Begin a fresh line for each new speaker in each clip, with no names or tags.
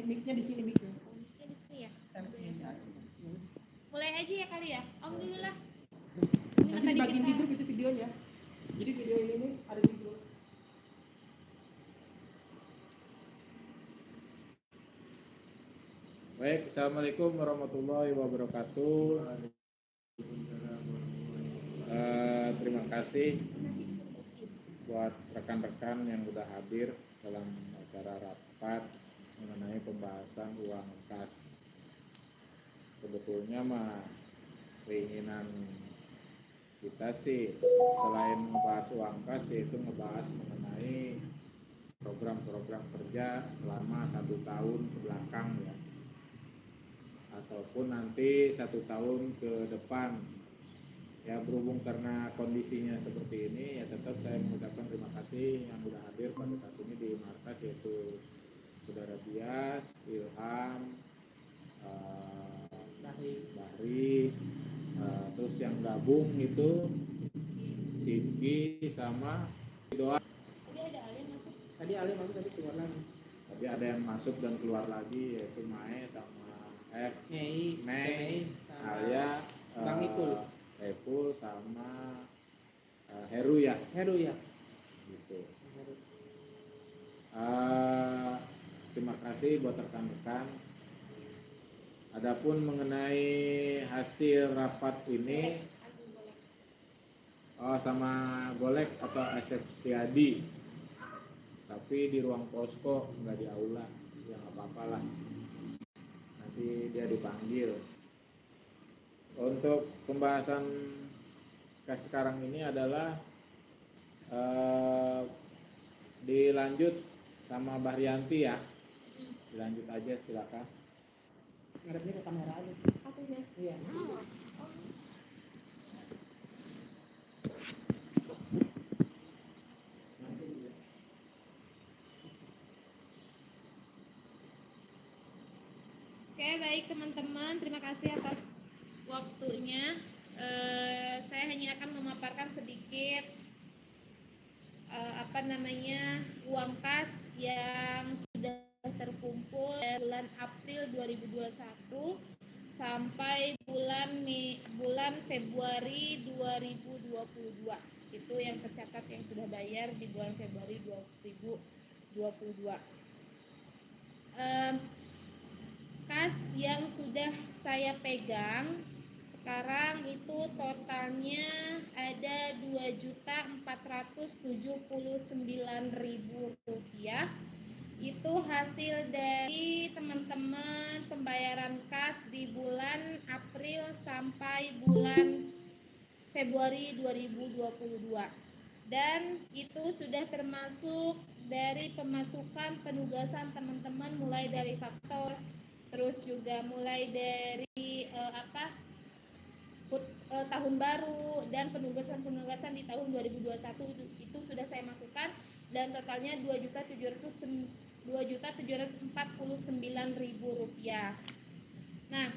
mic-nya di sini mic-nya.
Mic-nya di sini ya. Mulai aja ya kali ya. Om dulu lah.
Nanti dibagiin di grup itu videonya. Jadi video ini ada di grup.
Baik, assalamualaikum warahmatullahi wabarakatuh. Terima kasih buat rekan-rekan yang sudah hadir dalam acara rapat mengenai pembahasan uang kas. Sebetulnya mah keinginan kita sih selain membahas uang kas yaitu ngebahas mengenai program-program kerja selama 1 tahun ke belakang ya, ataupun nanti 1 tahun ke depan ya. Berhubung karena kondisinya seperti ini ya, tetap saya mengucapkan terima kasih yang sudah hadir pada saat ini di markas, yaitu Saudara Bias, Ilham, Bahri, terus yang gabung itu Sigi sama Doa.
Tadi Ale masuk tadi keluar lagi.
Tadi ada yang masuk dan keluar lagi, yaitu Mae sama Mei, Alia,
Bang
Ipul sama Heru ya. Gitu. Terima kasih buat rekan-rekan. Adapun mengenai hasil rapat ini sama Golek atau Asep Tiadi, tapi di ruang posko, nggak di aula, ya nggak apa-apa lah, nanti dia dipanggil. Untuk pembahasan sekarang ini adalah dilanjut sama Bahrianti ya, dilanjut aja, silakan.
Ngarepnya ke kamera aja.
Aku ya.
Iya.
Oke, baik teman-teman, terima kasih atas waktunya. Saya hanya akan memaparkan sedikit uang kas yang sudah terkumpul dari bulan April 2021 sampai bulan Februari 2022. Itu yang tercatat yang sudah bayar di bulan Februari 2022. Kas yang sudah saya pegang sekarang itu totalnya ada Rp2.479.000. Itu hasil dari teman-teman pembayaran kas di bulan April sampai bulan Februari 2022. Dan itu sudah termasuk dari pemasukan penugasan teman-teman, mulai dari faktor, terus juga mulai dari tahun baru dan penugasan di tahun 2021 itu sudah saya masukkan, dan totalnya Rp2.749.000. Nah,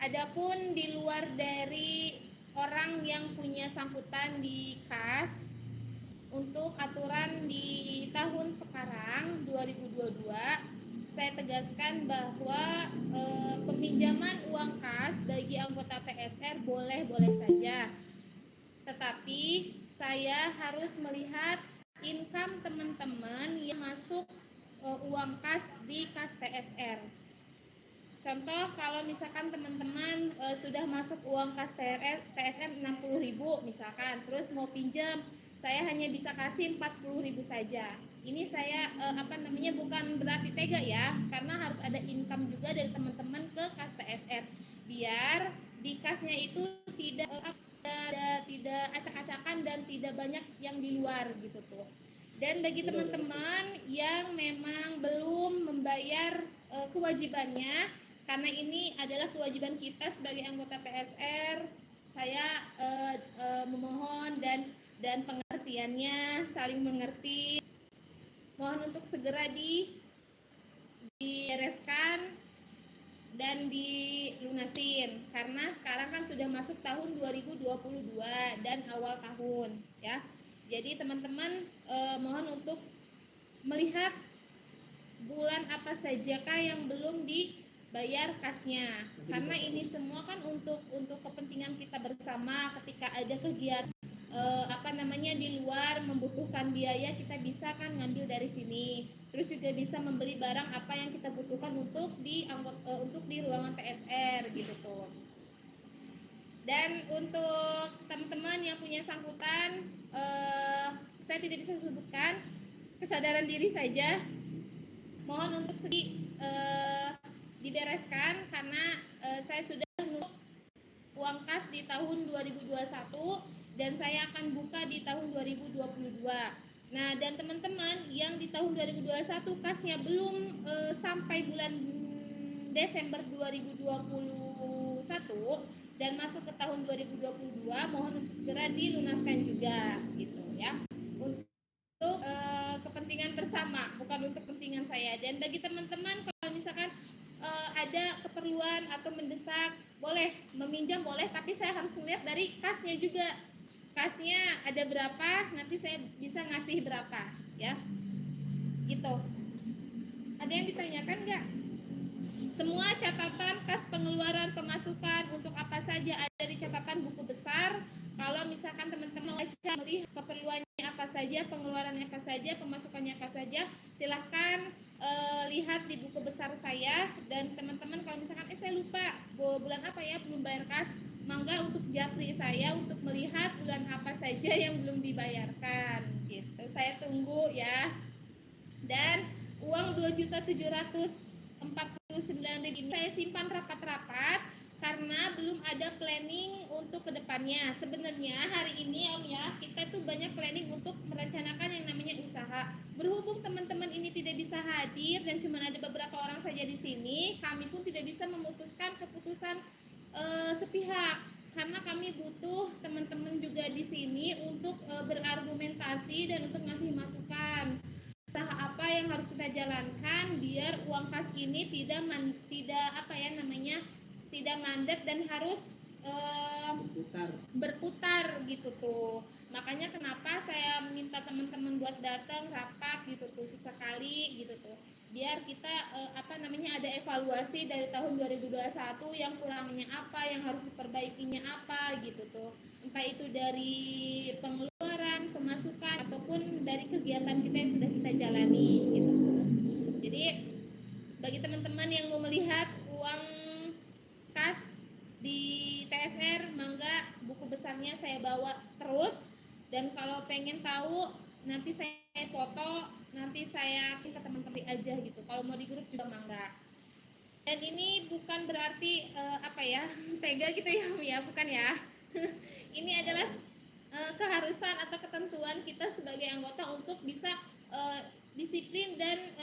adapun di luar dari orang yang punya sambutan di kas, untuk aturan di tahun sekarang 2022, saya tegaskan bahwa peminjaman uang kas bagi anggota PSR boleh-boleh saja, tetapi saya harus melihat income teman-teman yang masuk uang kas di kas PSR. Contoh, kalau misalkan teman-teman sudah masuk uang kas PSR 60.000 misalkan, terus mau pinjam, saya hanya bisa kasih 40.000 saja. Ini saya bukan berarti tega ya, karena harus ada income juga dari teman-teman ke kas PSR, biar di kasnya itu tidak acak-acakan dan tidak banyak yang di luar gitu tuh. Dan bagi teman-teman yang memang belum membayar kewajibannya, karena ini adalah kewajiban kita sebagai anggota PSR, saya memohon dan pengertiannya, saling mengerti, mohon untuk segera dibereskan dan dilunasin, karena sekarang kan sudah masuk tahun 2022 dan awal tahun ya. Jadi teman-teman mohon untuk melihat bulan apa sajakah yang belum dibayar kasnya. Karena ini semua kan untuk kepentingan kita bersama. Ketika ada kegiatan di luar membutuhkan biaya, kita bisa kan ngambil dari sini. Terus juga bisa membeli barang apa yang kita butuhkan untuk di ruangan TSR gitu tuh. Dan untuk teman-teman yang punya sangkutan, saya tidak bisa sebutkan, kesadaran diri saja. Mohon untuk dibereskan karena saya sudah nunjuk uang kas di tahun 2021 dan saya akan buka di tahun 2022. Nah, dan teman-teman yang di tahun 2021 kasnya belum sampai bulan Desember 2021 dan masuk ke tahun 2022, mohon untuk segera dilunaskan juga gitu ya. Untuk kepentingan bersama, bukan untuk kepentingan saya. Dan bagi teman-teman kalau misalkan ada keperluan atau mendesak, boleh meminjam boleh, tapi saya harus melihat dari kasnya juga. Kasnya ada berapa, nanti saya bisa ngasih berapa, ya. Gitu. Ada yang ditanyakan nggak? Semua catatan kas pengeluaran pemasukan untuk apa saja ada di catatan buku besar. Kalau misalkan teman-teman baca melihat keperluannya apa saja, pengeluarannya apa saja, pemasukannya apa saja, silahkan lihat di buku besar saya. Dan teman-teman kalau misalkan saya lupa bulan apa ya belum bayar kas, mangga untuk japri saya untuk melihat bulan apa saja yang belum dibayarkan gitu. Saya tunggu ya. Dan uang 2.749.000 saya simpan rapat-rapat karena belum ada planning untuk kedepannya. Sebenarnya hari ini Om ya, kita tuh banyak planning untuk merencanakan yang namanya usaha. Berhubung teman-teman ini tidak bisa hadir dan cuma ada beberapa orang saja di sini, kami pun tidak bisa memutuskan keputusan sepihak karena kami butuh teman-teman juga di sini untuk berargumentasi dan untuk ngasih masukan usaha apa yang harus kita jalankan biar uang kas ini tidak mandat dan harus berputar gitu tuh. Makanya kenapa saya minta teman-teman buat datang rapat gitu tuh sesekali gitu tuh. Biar kita ada evaluasi dari tahun 2021 yang kurangnya apa, yang harus diperbaikinya apa gitu tuh. Entah itu dari pengeluaran, pemasukan ataupun dari kegiatan kita yang sudah kita jalani gitu tuh. Jadi bagi teman-teman yang mau melihat uang kas di TSR, mangga buku besarnya saya bawa terus. Dan kalau pengen tahu nanti saya foto, nanti saya ke teman-teman aja gitu. Kalau mau di grup juga mangga. Dan ini bukan berarti tega gitu ya, bukan ya. Ini adalah keharusan atau ketentuan kita sebagai anggota untuk bisa disiplin dan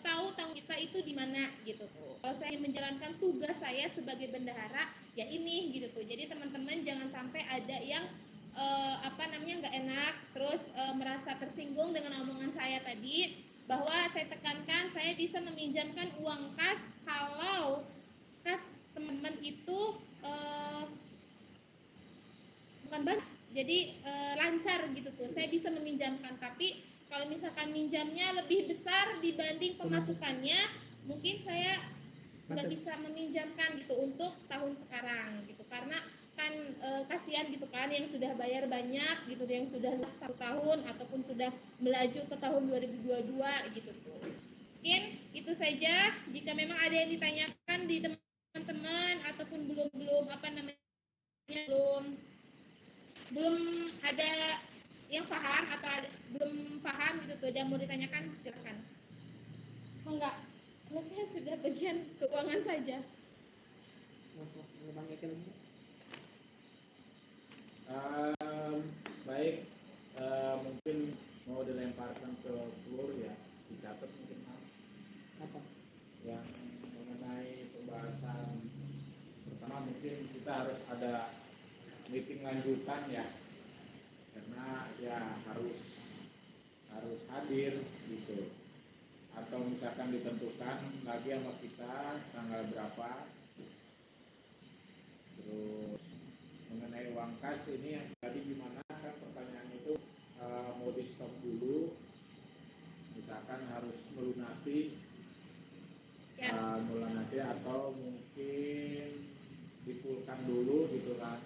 tahu tanggung kita itu di mana gitu tuh. Kalau saya menjalankan tugas saya sebagai bendahara ya ini gitu tuh. Jadi teman-teman jangan sampai ada yang nggak enak terus merasa tersinggung dengan omongan saya tadi, bahwa saya tekankan saya bisa meminjamkan uang kas kalau kas teman-teman itu bukan banyak, jadi lancar gitu tuh. Saya bisa meminjamkan, tapi kalau misalkan minjamnya lebih besar dibanding pemasukannya, mungkin saya nggak bisa meminjamkan gitu untuk tahun sekarang gitu, karena kan kasihan gitu kan yang sudah bayar banyak gitu, yang sudah 1 tahun ataupun sudah melaju ke tahun 2022 gitu tuh. Mungkin itu saja. Jika memang ada yang ditanyakan di teman-teman ataupun belum ada yang paham atau belum paham gitu tuh dan mau ditanyakan, silakan. Enggak, kalau saya sudah bagian keuangan saja.
Baik, mungkin mau dilemparkan ke floor ya, dicatat mungkin apa yang mengenai pembahasan pertama. Mungkin kita harus ada meeting lanjutan ya, karena ya harus hadir gitu, atau misalkan ditentukan lagi sama kita tanggal berapa. Terus mengenai uang kas ini yang tadi gimana kan pertanyaan itu, mau di stop dulu, misalkan harus melunasi melunasi atau mungkin dipulkan dulu gitu kan.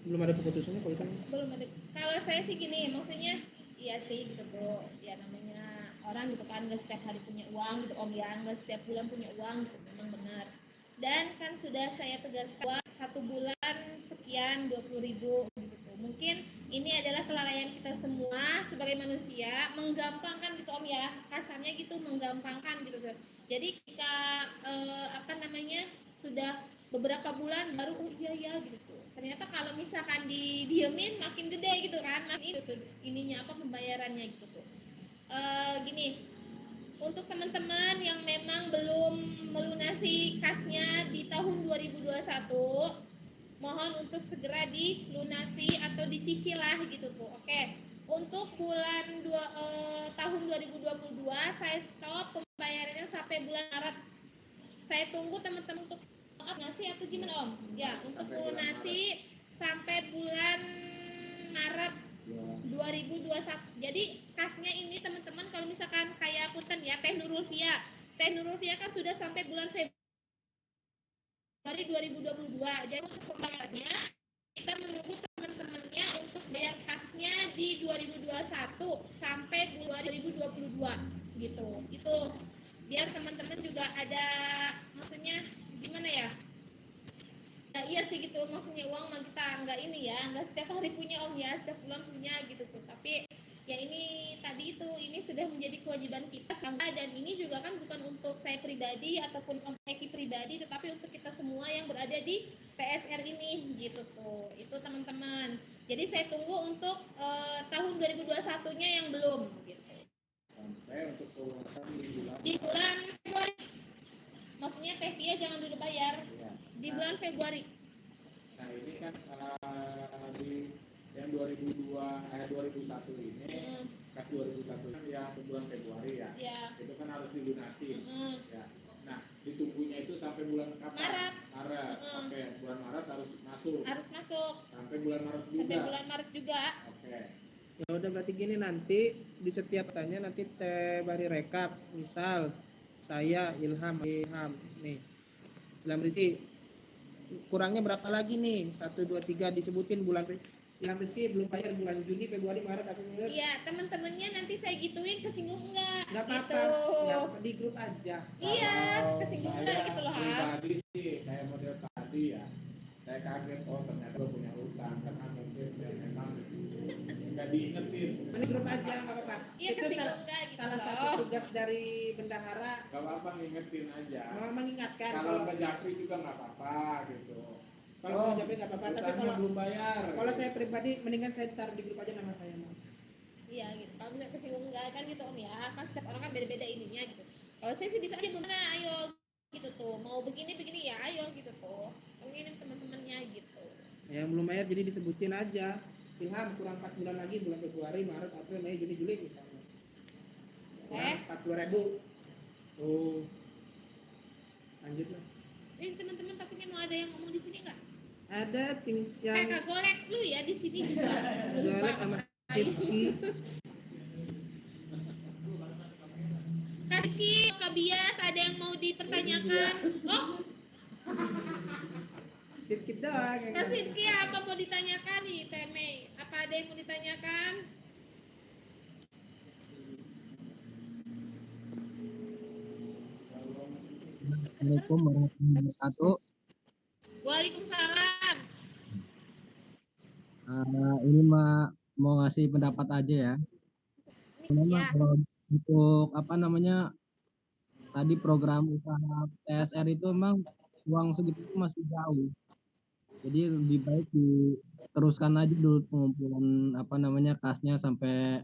Belum ada keputusannya kalau kan.
Belum ada. Kalau saya sih gini, maksudnya iya sih gitu tuh, ya namanya orang gitu kan, nggak setiap hari punya uang gitu om ya, nggak setiap bulan punya uang gitu, memang benar. Dan kan sudah saya tegaskan 1 bulan sekian 20.000 gitu tuh. Mungkin ini adalah kelalaian kita semua sebagai manusia, menggampangkan gitu om ya, kasarnya gitu, menggampangkan gitu tuh. Jadi kita apa namanya, sudah beberapa bulan baru oh iya ya gitu tuh. Ternyata kalau misalkan didiemin makin gede gitu kan, makin itu tuh ininya apa pembayarannya gitu tuh. Gini, untuk teman-teman yang memang belum melunasi kasnya di tahun 2021, mohon untuk segera dilunasi atau dicicil lah gitu tuh. Oke. Untuk tahun 2022 saya stop pembayarannya sampai bulan Maret. Saya tunggu teman-teman untuk lunasi atau gimana om? Ya, untuk lunasi sampai bulan Maret 2021. Jadi kasnya ini teman-teman kalau misalkan kayak punten ya Teh Nurul Via kan sudah sampai bulan Februari 2022. Jadi untuk pembayarannya kita menunggu teman-temannya untuk bayar kasnya di 2021 sampai Februari 2022 gitu. Itu biar teman-teman juga ada maksudnya gimana ya? Nah, iya sih gitu, maksudnya uang mah kita nggak ini ya, nggak setiap hari punya om ya, setiap bulan punya gitu tuh. Tapi ya ini tadi itu, ini sudah menjadi kewajiban kita dan ini juga kan bukan untuk saya pribadi ataupun om Eki pribadi, tetapi untuk kita semua yang berada di PSR ini gitu tuh. Itu teman-teman. Jadi saya tunggu untuk tahun 2021-nya yang belum gitu.
Sampai untuk pelunasan
Di bulan Februari. Maksudnya Teh Pia jangan dulu bayar.
ya.
Di bulan Februari.
Nah ini kan di yang 2001 ini kas 2001 kan yang bulan Februari ya. Itu kan harus dilunasi ya. Nah ditunggunya itu sampai bulan kapan? Maret. Oke, bulan Maret harus masuk sampai bulan Maret juga. Oke.
Ya udah berarti gini, nanti di setiap tanya nanti Teh Bari rekap, misal saya Ilham nih Ilham Rizky, kurangnya berapa lagi nih, 1, 2, 3 disebutin bulan. Ilham Rizky belum bayar bulan Juni, Februari, Maret, April.
Iya, teman-temannya nanti saya gituin, kesinggung enggak?
Nggak apa-apa,
gitu.
di grup aja.
Iya, kesinggung enggak gitu loh Ham.
Pribadi sih kayak model tadi ya, saya kaget oh ternyata gue punya utang karena mungkin ya memang nggak diingetin.
Ini grup aja, nggak apa-apa.
Iya,
Itu
kesinggung enggak gitu
salah
loh.
satu tugas dari bendahara.
Gak apa-apa ngingetin aja.
Mengingatkan.
Kalau ngejapri juga nggak apa-apa gitu.
Kalau mau japri nggak apa-apa, tapi kalau
belum bayar.
Kalau saya pribadi mendingan saya taruh di grup aja nama saya.
Iya gitu. Kalau misalnya kesinggung enggak kan gitu om ya, kan setiap orang kan beda-beda ininya gitu. Kalau saya sih bisa aja gimana, ayo gitu tuh. Mau begini ya, ayo gitu tuh. Ini teman-temannya gitu.
Yang belum bayar jadi disebutin aja. Ilham kurang 4 bulan lagi, bulan Februari, Maret, April, Mei, Juni, Juli misalnya. Kurang 40.000. Oh. Lanjut lah.
Teman-teman takutnya mau ada yang ngomong di sini enggak?
Ada yang
Kakak golek lu ya di sini juga.
golek sama Sipki.
Kaki, Kak Bias, ada yang mau dipertanyakan? Oh,
Sipki doang.
Kak Sidki apa mau ditanyakan nih, Teme? Apa ada yang mau ditanyakan?
Assalamualaikum warahmatullahi wabarakatuh.
Waalaikumsalam.
Ini mau ngasih pendapat aja ya. Ini kalau untuk apa namanya tadi program usaha TSR itu memang uang segitu masih jauh. Jadi lebih baik diteruskan aja dulu pengumpulan apa namanya kasnya sampai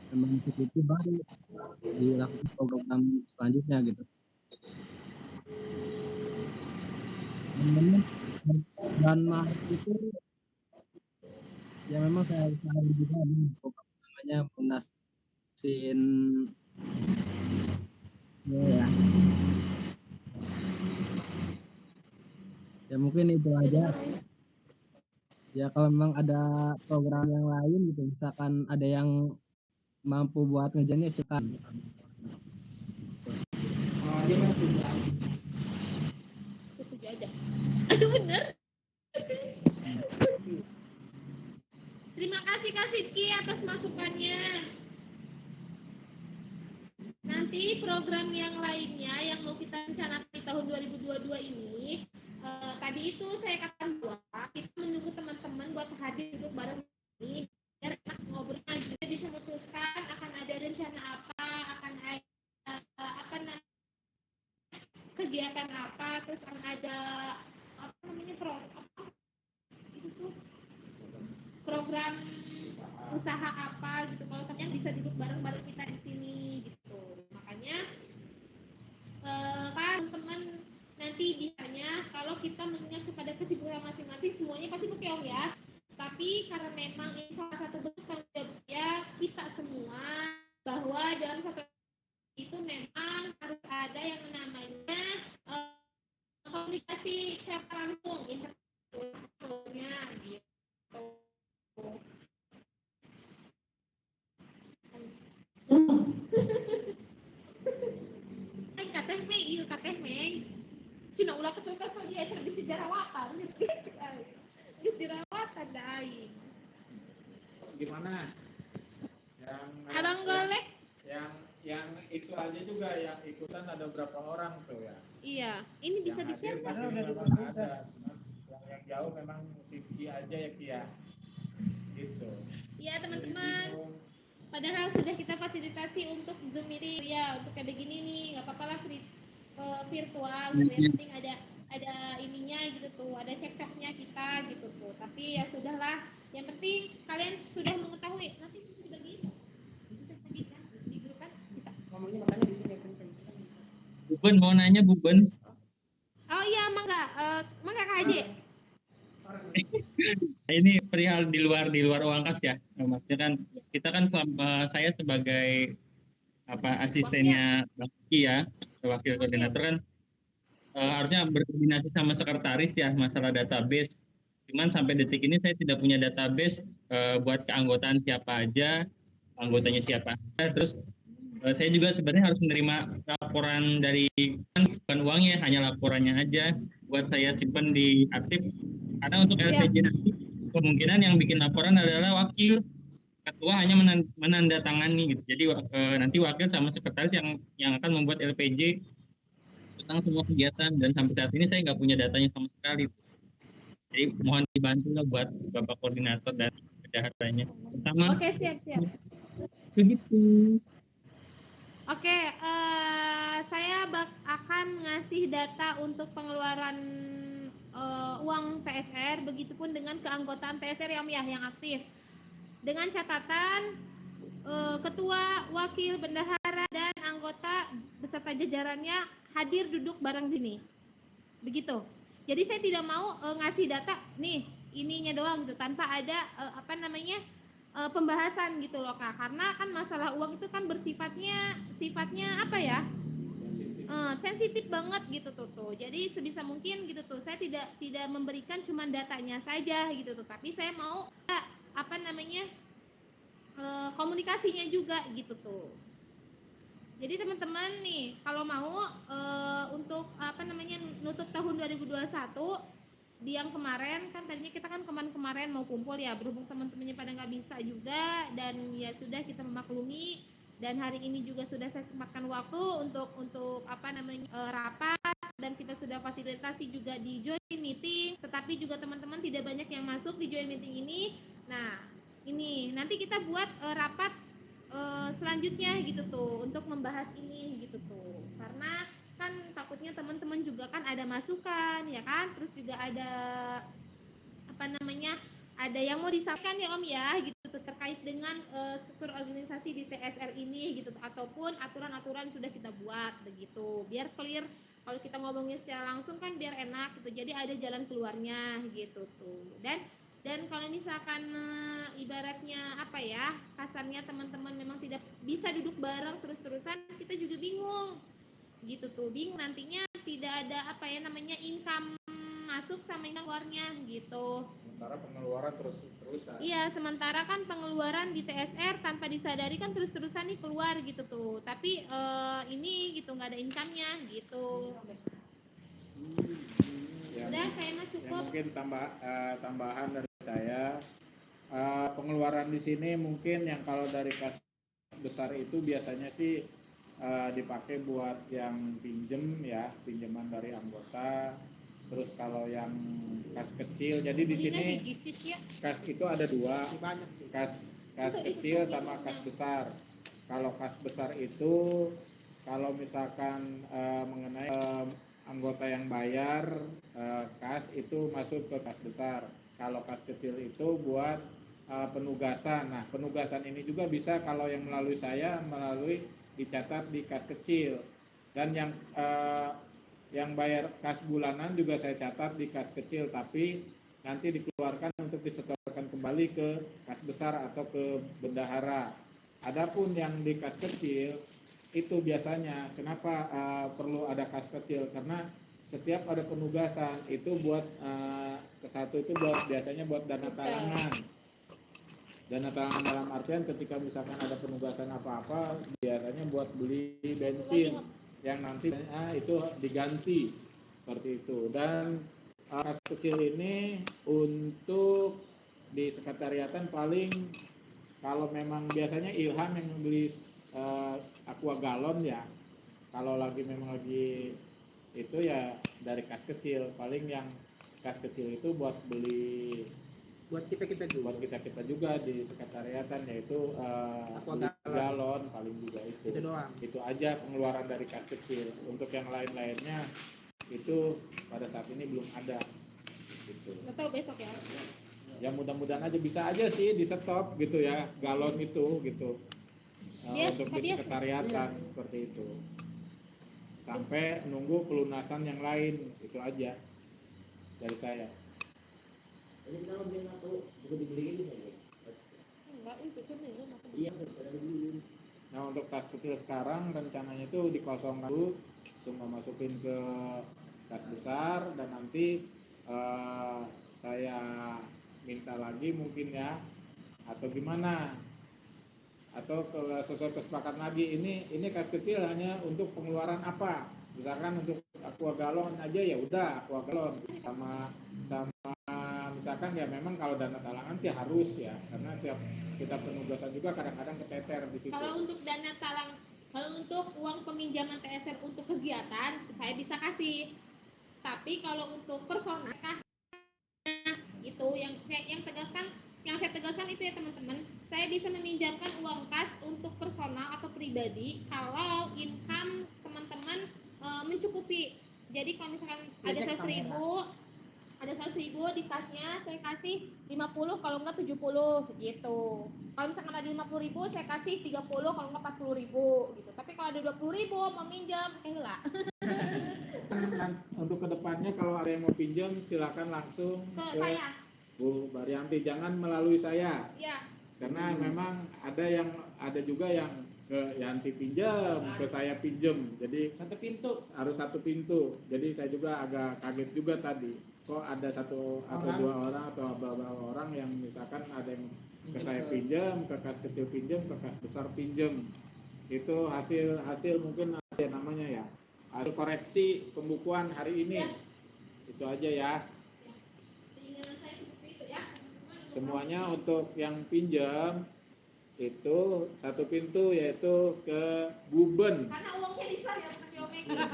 memang segitu baru dilakukan program selanjutnya gitu. Dan Maret itu ya memang saya juga namanya lunasin ya mungkin itu aja ya. Kalau memang ada program yang lain gitu, misalkan ada yang mampu buat ngejarnya silakan.
aja mas setuju.
Setuju aja. Aduh bener. Terima kasih Kak Sidki atas masukannya. Nanti program yang lainnya yang mau kita rencanakan di tahun 2022 ini, tadi itu saya katakan bahwa kita menunggu teman-teman buat hadir duduk bareng ini biar enak ngobrolnya, kita bisa memutuskan akan ada rencana apa, akan ada apa kegiatan apa, terus akan ada apa namanya program usaha apa gitu. Kalau kalian bisa duduk bareng-bareng kita di sini gitu. Makanya kan teman-teman nanti bisanya kalau kita mengingat kepada kesibukan masing-masing semuanya pasti berkeong ya. Tapi karena memang ini salah satu bentuk tanggung jawab saya kita semua bahwa dalam satu itu memang harus ada yang namanya komunikasi secara langsung interpersonalnya gitu. Ay, kateh Mei, iya kateh Mei. Sina ulah kesuka so dia di sejarawatan. Di sejarawatan dai.
Gimana? Yang
Abang Golek?
Yang itu aja juga yang ikutan ada berapa orang tuh ya?
Iya, ini bisa
Yang
di-share
hadir
kan?
di sini memang ada, cuman yang jauh memang Siti aja ya Kia. Gitu.
Iya
Jadi
teman-teman.
bingung.
Padahal sudah kita fasilitasi untuk Zoom meeting ya, untuk kayak begini nih, nggak apa-apa lah virtual gitu. Yang penting ada ininya gitu tuh, ada cekcoknya kita gitu tuh. Tapi ya sudahlah, yang penting kalian sudah mengetahui. Nanti bisa dibagi, bisa bagikan di grup kan bisa.
Ngomongnya makanya di sini penting.
Buben mau nanya Buben.
Oh iya, mangga Kak Haji.
Ini perihal di luar uang kas ya. Maksudnya kan kita kan saya sebagai asistennya Bang Ki ya, wakil koordinator kan harusnya berkoordinasi sama sekretaris ya masalah database. Cuman sampai detik ini saya tidak punya database buat keanggotaan siapa aja, anggotanya siapa aja. Terus saya juga sebenarnya harus menerima laporan dari bukan uangnya, hanya laporannya aja buat saya simpan di aktif. Karena untuk LPJ nanti kemungkinan yang bikin laporan adalah wakil, ketua hanya menandatangani gitu. Jadi nanti wakil sama sekretaris yang akan membuat LPJ tentang semua kegiatan, dan sampai saat ini saya nggak punya datanya sama sekali. Jadi mohon dibantu lah buat Bapak Koordinator dan pendahatannya. Pertama.
Oke, siap.
Begitu.
Oke, saya akan ngasih data untuk pengeluaran uang TSR, begitupun dengan keanggotaan TSR ya Om ya, yang aktif. Dengan catatan ketua, wakil, bendahara, dan anggota beserta jajarannya hadir duduk bareng sini. Begitu. Jadi saya tidak mau ngasih data nih ininya doang gitu tanpa ada pembahasan gitu loh Kak, karena kan masalah uang itu kan sifatnya apa ya, sensitif banget gitu tuh. Jadi sebisa mungkin gitu tuh saya tidak memberikan cuma datanya saja gitu tuh, tapi saya mau komunikasinya juga gitu tuh. Jadi teman-teman nih kalau mau untuk nutup tahun 2021 di yang kemarin kan tadinya kita kan kemarin mau kumpul ya, berhubung teman-temannya pada nggak bisa juga dan ya sudah kita memaklumi, dan hari ini juga sudah saya sempatkan waktu untuk rapat, dan kita sudah fasilitasi juga di join meeting, tetapi juga teman-teman tidak banyak yang masuk di join meeting ini. Nah ini nanti kita buat rapat selanjutnya gitu tuh untuk membahas ini gitu tuh, karena kan takutnya teman-teman juga kan ada masukan ya kan, terus juga ada ada yang mau disampaikan ya Om ya gitu tuh, terkait dengan struktur organisasi di TSR ini gitu tuh, ataupun aturan-aturan sudah kita buat begitu, biar clear. Kalau kita ngomongnya secara langsung kan biar enak gitu, jadi ada jalan keluarnya gitu tuh. Dan kalau misalkan ibaratnya kasarnya teman-teman memang tidak bisa duduk bareng terus-terusan, kita juga bingung gitu tuh, bingung nantinya tidak ada income masuk sama income keluarnya gitu.
Sementara pengeluaran terus terus-terusan.
Iya, sementara kan pengeluaran di TSR tanpa disadari kan terus-terusan nih keluar gitu tuh. Tapi ini gitu nggak ada income-nya gitu.
Ya,
Udah, saya mah
ya
cukup.
mungkin tambahan dari saya, pengeluaran di sini mungkin yang kalau dari kas besar itu biasanya sih dipakai buat yang pinjem ya, pinjaman dari anggota. Terus kalau yang kas kecil, jadi di sini kas itu ada dua,
banyak sih.
kas kecil sama kas besar. Kalau kas besar itu kalau misalkan mengenai anggota yang bayar kas itu masuk ke kas besar. Kalau kas kecil itu buat penugasan. Nah, penugasan ini juga bisa kalau yang melalui saya melalui dicatat di kas kecil. Dan yang bayar kas bulanan juga saya catat di kas kecil, tapi nanti dikeluarkan untuk disetorkan kembali ke kas besar atau ke bendahara. Adapun yang di kas kecil itu biasanya kenapa perlu ada kas kecil, karena setiap ada penugasan itu buat ke satu itu buat biasanya buat dana talangan. Dana talangan dalam artian ketika misalkan ada penugasan apa-apa biasanya buat beli bensin yang nanti itu diganti seperti itu. Dan kas kecil ini untuk di sekretariatan paling kalau memang biasanya Ilham yang beli aqua galon ya, kalau memang lagi itu ya dari kas kecil. Paling yang kas kecil itu buat beli
Buat kita juga.
buat kita juga di sekretariatan, yaitu
Aqua
beli
galon.
galon paling juga itu
doang.
itu aja pengeluaran dari kas kecil. Untuk yang lainnya itu pada saat ini belum ada gitu.
Nggak tahu besok ya.
Ya mudah-mudahan aja bisa aja sih di stop gitu ya galon itu gitu. Untuk di sekretariatan seperti itu sampai nunggu pelunasan yang lain. Itu aja dari saya.
Jadi kita mau beli satu, juga dibeliin saja.
Enggak, itu kan minum aku.
Iya, sudah dibeliin.
Nah, untuk tas kecil sekarang rencananya itu dikosongkan dulu, semua masukin ke tas besar, dan nanti saya minta lagi mungkin ya, atau gimana, atau sesuai kesepakatan lagi, ini kas kecil hanya untuk pengeluaran apa, misalkan untuk aqua galon aja ya udah aqua galon sama misalkan ya memang kalau dana talangan sih harus ya, karena tiap kita penugasan juga kadang-kadang keteter di situ.
Kalau untuk dana kalau untuk uang peminjaman TSR untuk kegiatan saya bisa kasih. Tapi kalau untuk personal itu yang saya tegaskan itu ya teman-teman, saya bisa meminjamkan uang kas untuk personal atau pribadi kalau income teman-teman mencukupi. Jadi kalau misalkan ada 100.000 di kasnya, saya kasih 50, kalau enggak 70 gitu. Kalau misalkan ada 50.000 saya kasih 30, kalau enggak 40.000 gitu. Tapi kalau ada 20.000 mau minjam lah.
Untuk kedepannya kalau ada yang mau pinjam silakan langsung
Ke
ke
saya.
Bu Baryanti, jangan melalui saya.
Ya.
Karena memang ada juga yang ke Yanti pinjam, ke saya pinjam. Jadi harus satu pintu. Jadi saya juga agak kaget juga tadi. Kok ada satu atau dua orang atau beberapa orang yang misalkan ada yang ke saya pinjam, ke kas kecil pinjam, ke kas besar pinjam. Itu hasil mungkin hasil namanya ya. Hasil koreksi pembukuan hari ini. Itu aja ya. Semuanya untuk yang pinjam itu satu pintu, yaitu ke Guben.
Karena uangnya besar ya pakai Omega.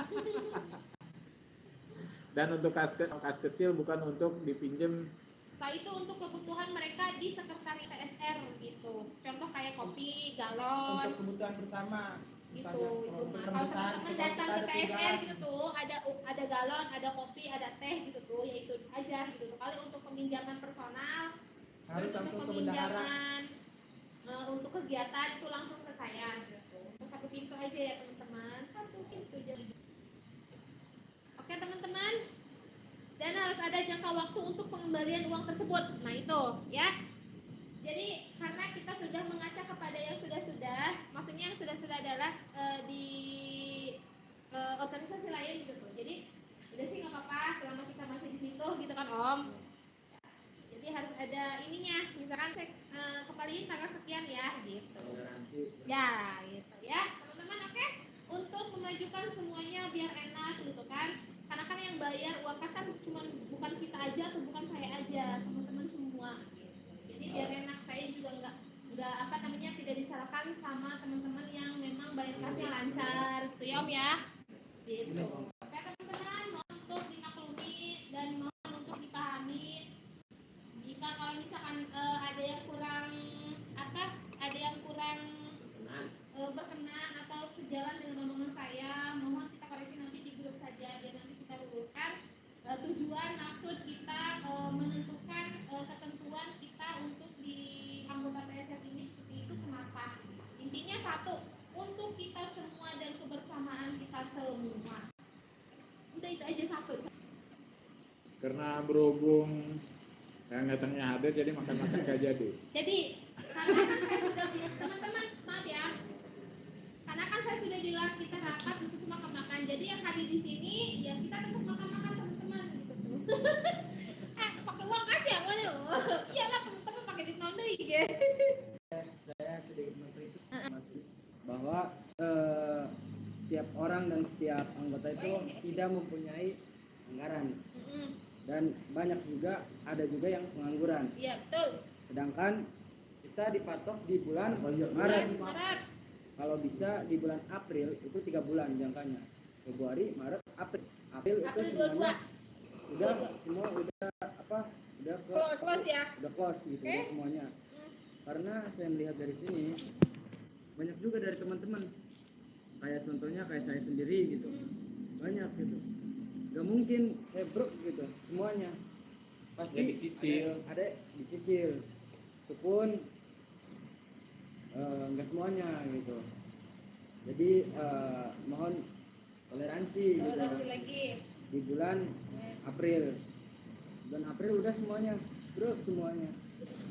Dan untuk kas kecil bukan untuk dipinjam.
Nah itu untuk kebutuhan mereka di sekretariat TSR gitu. Contoh kayak kopi, galon.
Untuk kebutuhan bersama.
Gitu itu mah. Kalau teman-teman datang ke TSR gitu tuh ada galon, ada kopi, ada teh gitu tuh, ya itu aja gitu tuh. Kali untuk peminjaman personal,
Harus
terus
langsung
untuk
ke bendahara.
peminjaman untuk kegiatan itu langsung ke saya gitu. Untuk satu pintu aja ya teman-teman. Satu pintu jadi. Oke teman-teman. Dan harus ada jangka waktu untuk pengembalian uang tersebut. Nah itu ya. Jadi karena kita sudah mengaca kepada yang sudah-sudah, maksudnya yang sudah-sudah adalah di organisasi lain gitu. Jadi udah sih nggak apa-apa selama kita masih di situ gitu kan Om. Jadi harus ada ininya, misalkan saya kembaliin tanggal sekian ya, gitu.
Toleransi.
Ya, gitu ya, teman-teman. Oke, untuk memajukan semuanya biar enak gitu kan. Karena kan yang bayar uang kas kan cuma bukan kita aja atau bukan saya aja, teman-teman semua. Gitu. Jadi biar enak, saya juga nggak apa namanya tidak disalahkan sama teman-teman yang memang bayar kasnya lancar, gitu ya Om ya. Gitu. Oke teman-teman, mohon untuk dimaklumi dan mohon untuk dipahami. Jika kalau misalkan ada yang kurang apa, ada yang kurang berkenan atau sejalan dengan omongan saya, mohon kita koreksi nanti di grup saja biar nanti kita luruskan tujuan maksud kita menentukan ketentuan kita untuk di anggota PSS ini seperti itu kenapa. Intinya satu, untuk kita semua dan kebersamaan kita semua. Udah itu aja satu.
Karena berhubung yang datangnya hadir jadi makan-makan gak jadi.
Jadi karena kan saya sudah teman-teman maaf ya, karena kan saya sudah bilang kita rapat di situ makan-makan. Jadi yang hadir di sini ya kita tetap makan-makan teman-teman gitu tuh. Pakai uang kas ya, waduh. Iyalah teman-teman pakai duit non deui ge.
Saya sedikit mengkritik bahwa setiap orang dan setiap anggota itu tidak mempunyai anggaran dan banyak juga ada juga yang pengangguran.
Iya betul.
Sedangkan kita dipatok di bulan Maret. Kalau bisa di bulan April itu 3 bulan jangkanya. Februari, Maret, April. April itu semuanya udah semua udah apa? Udah
Close ya.
Udah close gitu udah semuanya. Karena saya melihat dari sini banyak juga dari teman-teman. Kayak contohnya kayak saya sendiri gitu. Banyak gitu. Gak mungkin bro gitu semuanya. Pasti
Ya, dicicil.
ada dicicil. Itu pun enggak semuanya gitu. Jadi mohon toleransi gitu.
Lagi.
Di bulan April. Bulan April udah semuanya, bro semuanya.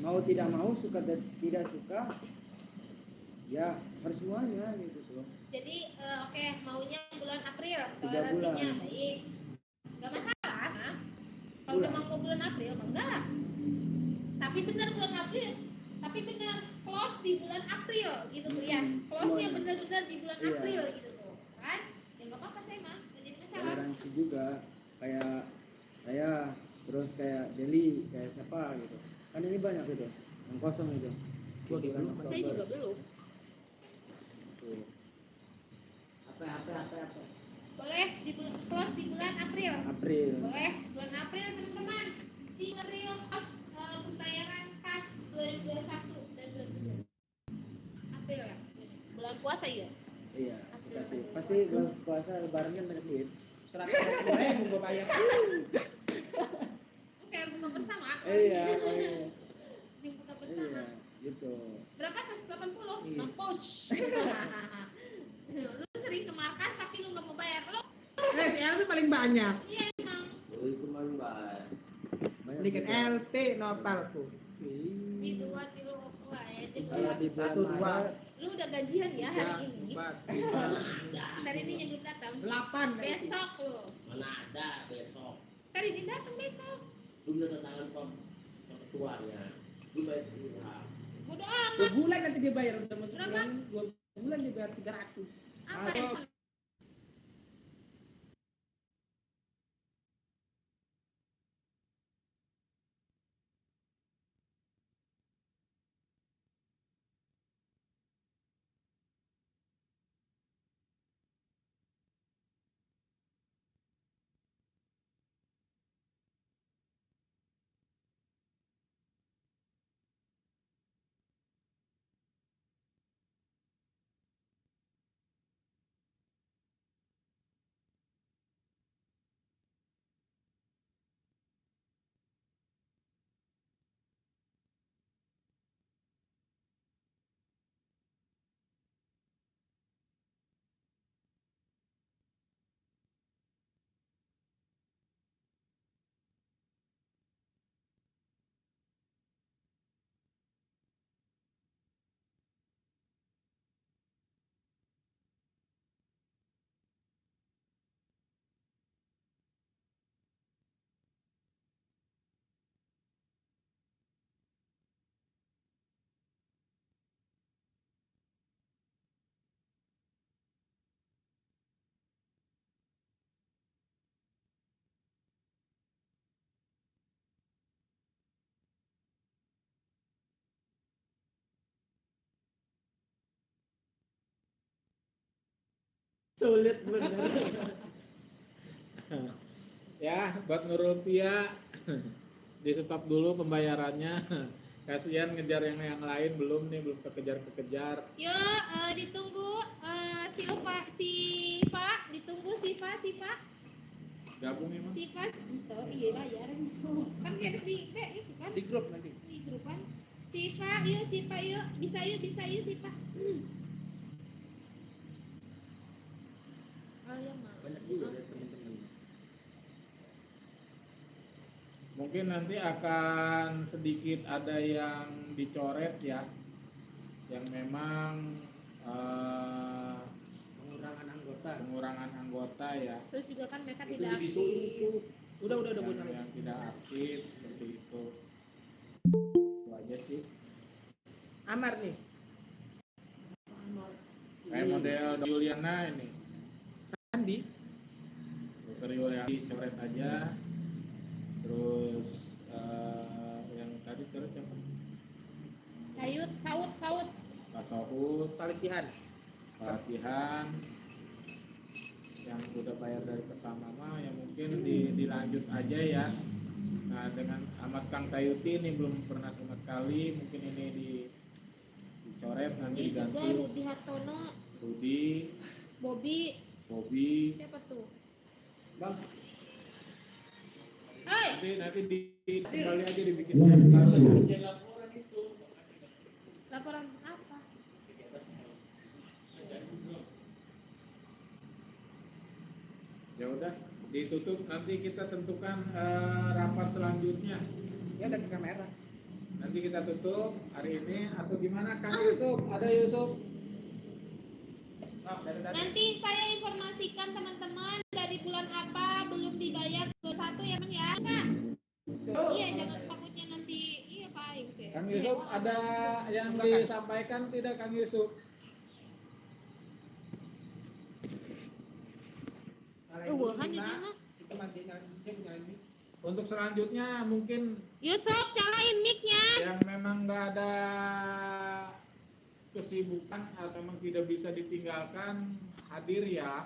Mau tidak mau, suka dan tidak suka, ya harus semuanya gitu tuh.
Jadi oke, maunya bulan April,
3
toleransinya
bulan.
baik. Gak masalah. Nah. Kalau memang mau bulan April, enggak. Tapi benar bulan April. Tapi benar close di bulan April gitu tuh ya. Close-nya benar-benar di bulan April gitu tuh. Kan? Ya enggak apa-apa saya mah. Enggak jadi masalah.
Toleransi juga kayak saya terus kayak Deli, kayak siapa gitu. Kan ini banyak gitu. Yang kosong itu.
Saya juga belum.
Tuh.
Apa?
Boleh di close di bulan April.
April.
Boleh bulan April teman-teman. Di April pas pembayaran kas 2021 dan 2022. April ya. Bulan puasa ya.
Iya. Pasti bulan puasa lebaran kan banyak duit.
100.000 gue bayar.
Oke, buka bersama.
Iya.
Buka bersama.
Iya, gitu.
Berapa 180?
Iya.
Mampus. Lu sering ke markas tapi lu nggak mau bayar. Lu
SL itu paling banyak.
iya emang.
Itu mah bayar.
Bikin LP nopal tuh.
Di 2 kilo lah ya. Di
Kalau di
200.
bulan Maret
Lu udah gajian ya hari ini. Tadi ini yang belum datang.
8
Besok lu.
Mana ada besok.
Tadi ini datang besok.
Belum ada tangan ketuanya. Belum bayar pihak.
Bodoh amat.
2 bulan nanti dia bayar udah masuk
Berapa?
bulan 2 bulan dia bayar 300.
Apa yang
Sulit bener.
Ya, buat Nurul Pia di stop dulu pembayarannya. Kasihan ngejar yang lain belum kekejar.
Yuk, ditunggu Siva, ditunggu Siva.
Gabung emang.
Siva, oh iya bayar. Kan harus di itu kan?
Di grup nanti.
Di grup kan? Siva yuk, bisa yuk Siva. Oh ya mau.
Banyak juga ya teman-teman.
Mungkin nanti akan sedikit ada yang dicoret ya, yang memang pengurangan anggota ya,
Terus juga kan mereka
Itu
tidak
di
aktif.
Solo. Udah
yang,
buat
yang tidak aktif seperti itu aja sih.
Amar nih.
Kayak model Juliana ini,
Andi.
Dokter Yuliana coret aja. Terus yang tadi coret siapa?
Saud.
Pak Sohut,
Pelatihan.
pelatihan yang udah bayar dari pertama mah ya mungkin dilanjut aja ya. Nah dengan Ahmad Kang Sayuti ini belum pernah sama sekali, mungkin ini dicoret nanti
Ini juga
diganti
Rudi Hartono,
Rudi,
Bobby, siapa tuh?
Bang,
Hei,
nanti kembali aja dibikin
laporan apa?
ya udah ditutup, nanti kita tentukan rapat selanjutnya.
ya ada kamera.
Nanti kita tutup hari ini atau gimana Kang Yusuf? Ada Yusuf?
Nanti saya informasikan teman-teman dari bulan apa belum dibayar 21 ya Bang ya. Enggak. Iya, jangan takutnya nanti Pak.
Kang Yusuf ada yang disampaikan tidak Kang Yusuf? Untuk selanjutnya mungkin
Yusuf, nyalain mic-nya.
yang memang nggak ada kesibukan atau memang tidak bisa ditinggalkan hadir ya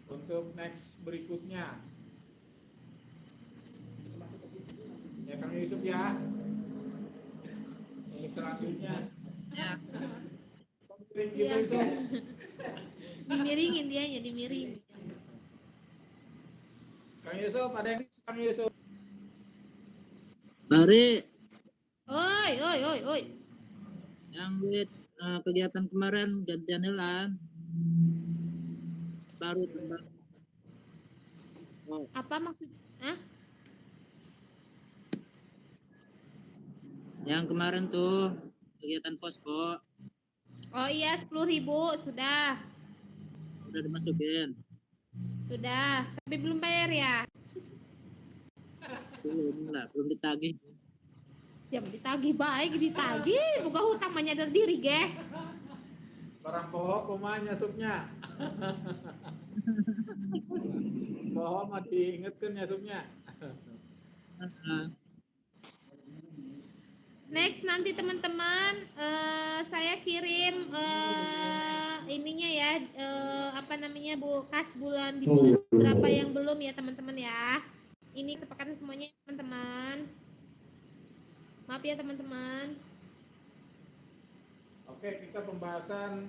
untuk next berikutnya. Ya Kang Yusuf ya. Untuk selanjutnya.
Ya.
Gitu
Iya.
itu.
Dimiringin dianya, dimiringin.
Kang Yusuf, ada yang Kang Yusuf?
Mari
Oi.
yang duit kegiatan kemarin gantian helan baru tambah. Oh,
Apa maksud? Hah?
yang kemarin tuh kegiatan posko
Oh iya, 10.000 sudah.
udah dimasukin.
Sudah, tapi belum bayar ya.
Belum ditagih.
Jam ditagih baik ditagih, buka hutang menyadar diri ge.
Barang pohon pemanya supnya. Pohon mah diingetkan ya supnya.
Next nanti teman-teman saya kirim ininya ya apa namanya Bu kas bulan di bulan berapa yang belum ya teman-teman ya. Ini kesepakatan semuanya teman-teman. Maaf ya teman-teman.
Oke, kita pembahasan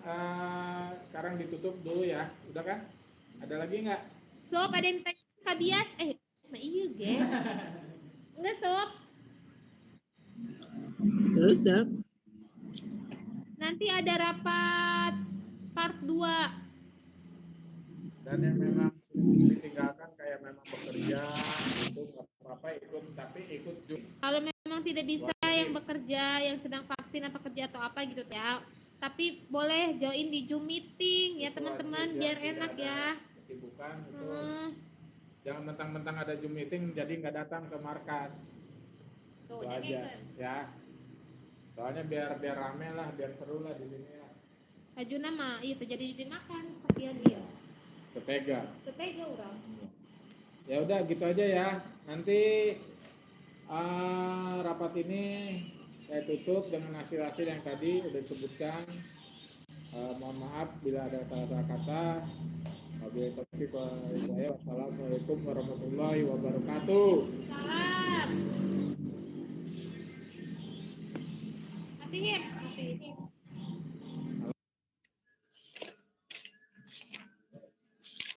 sekarang ditutup dulu ya. Udah kan? Ada lagi nggak?
Sob ada yang tanya kabias iya ge. Enggak sob.
Terus ya,
Nanti ada rapat part 2.
Dan yang memang ditinggalkan kayak memang bekerja itu nggak apa-apa ikut, tapi ikut juga.
Kalau memang tidak bisa yang bekerja, yang sedang vaksin apa kerja atau apa gitu ya. Tapi boleh join di Zoom meeting ya teman-teman biar enak ya.
Kesibukan itu. Jangan mentang-mentang ada Zoom meeting jadi nggak datang ke markas.
Tuh,
Itu aja ya. Soalnya biar rame lah, biar seru lah di sini ya.
Aju nama, iya terjadi dimakan sekian dia.
Ketega.
Ketega orang.
Ya udah gitu aja ya. Nanti rapat ini saya tutup dengan hasil-hasil yang tadi udah disebutkan. Mohon maaf bila ada salah-salah kata. Wabillahi taufiq wal hidayah. Wassalamualaikum warahmatullahi wabarakatuh.
Salam. Hati-hati.